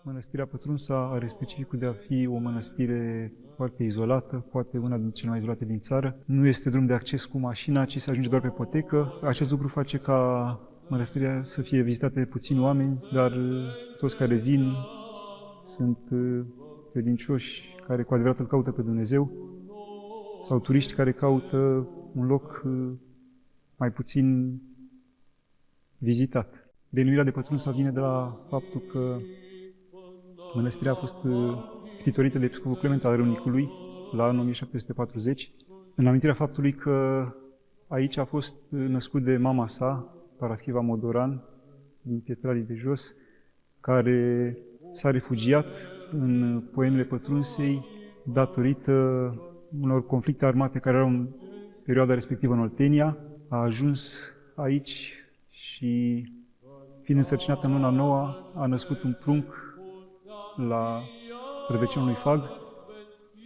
Mănăstirea Pătrunsa are specificul de a fi o mănăstire foarte izolată, poate una dintre cele mai izolate din țară. Nu este drum de acces cu mașina, ci se ajunge doar pe potecă. Acest lucru face ca mănăstirea să fie vizitată de puțini oameni, dar toți care vin sunt credincioși care cu adevărat îl caută pe Dumnezeu sau turiști care caută un loc mai puțin vizitat. Denumirea de Pătrunsa vine de la faptul că mănăstirea a fost ctitorită de episcopul Clement al Râmnicului la anul 1740, în amintirea faptului că aici a fost născut de mama sa, Paraschiva Modoran, din Pietralii de Jos, care s-a refugiat în Poienile Pătrunsei datorită unor conflicte armate care erau în perioada respectivă în Oltenia. A ajuns aici și, fiind însărcinată în luna nouă, a născut un prunc la rădăcina unui fag.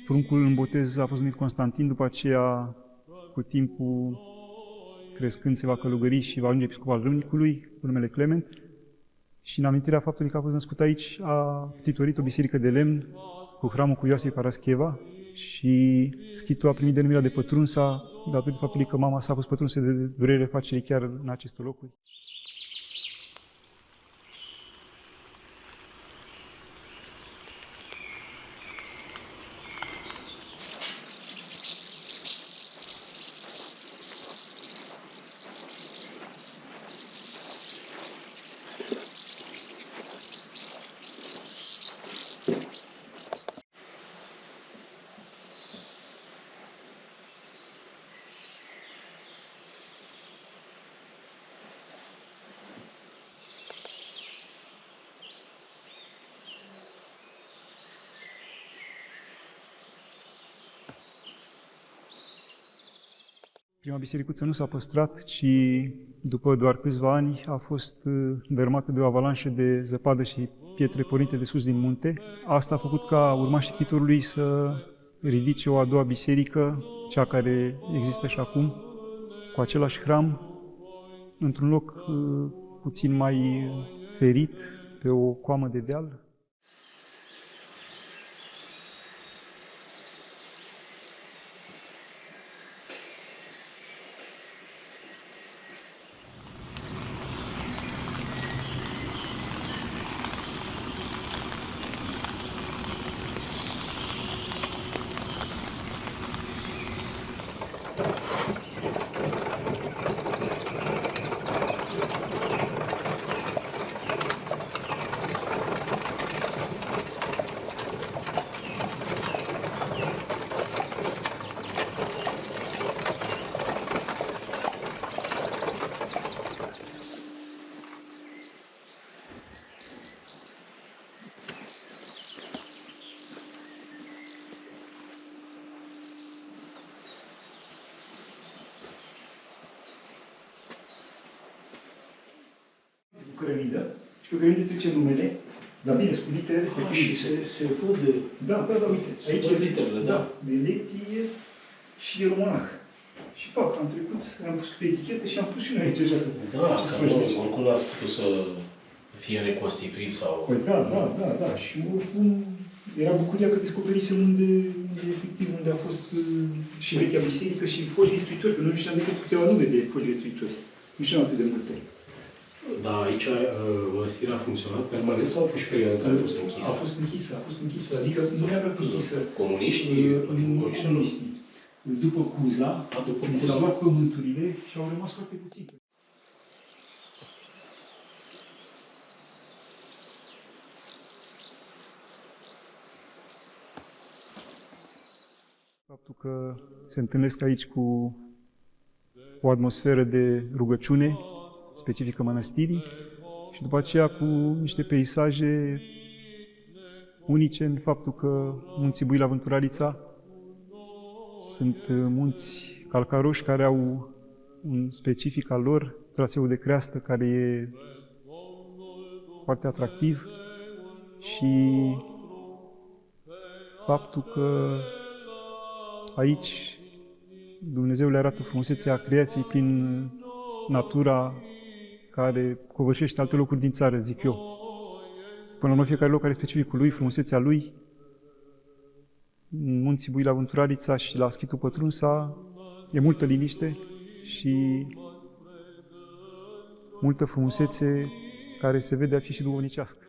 Pruncul în botez a fost numit Constantin, după aceea, cu timpul crescând, se va călugări și va ajunge episcop al Râmnicului, cu numele Clement. Și în amintirea faptului că a fost născut aici, a ctitorit o biserică de lemn cu hramul cu Ioasei Parascheva și schitul a primit denumirea de Pătrunsa, datorită faptului că mama sa a fost pătrunsă de durere facerii chiar în aceste locuri. Prima bisericuță nu s-a păstrat, ci după doar câțiva ani a fost dărâmată de o avalanșă de zăpadă și pietre pornite de sus din munte. Asta a făcut ca urmașii ctitorului să ridice o a doua biserică, cea care există și acum, cu același hram, într-un loc puțin mai ferit, pe o coamă de deal. Cărămidă și pe cărămidă trece numele, dar bine, cu literele astea. Și se văd. Da, uite. Aici literele, da. Belectie și de romanah. Și pac, am trecut, am pus pe etichetă și am pus și noi aici deja. Da, că oricum l-ați putut să fie reconstituit sau... Păi da. Și oricum era bucuria că descoperisem unde a fost și vechea biserică și foști viețuitori, că noi nu știam decât câteva nume de foști viețuitori. Nu știam atât de multe. Da, aici mănăstirea a funcționat permanent sau a fost și perioada în care a fost închisă? A fost închisă, adică nu neapărat închisă. Comuniștii? Comuniștii. După Cuza, s-au luat pământurile și au rămas foarte puține. Faptul că se întâlnesc aici cu o atmosferă de rugăciune specifică mănăstirii și după aceea cu niște peisaje unice în faptul că munții Buila Vânturalița sunt munți calcaroși care au un specific al lor, traseul de creastă care e foarte atractiv și faptul că aici Dumnezeu le arată frumusețea creației prin natura care covârșește alte locuri din țară, zic eu. Până la urmă, fiecare loc are specificul lui, frumusețea lui. În Munții Buii la Vânturalița și la Schitul Pătrunsa e multă liniște și multă frumusețe care se vede a fi și duhovnicească.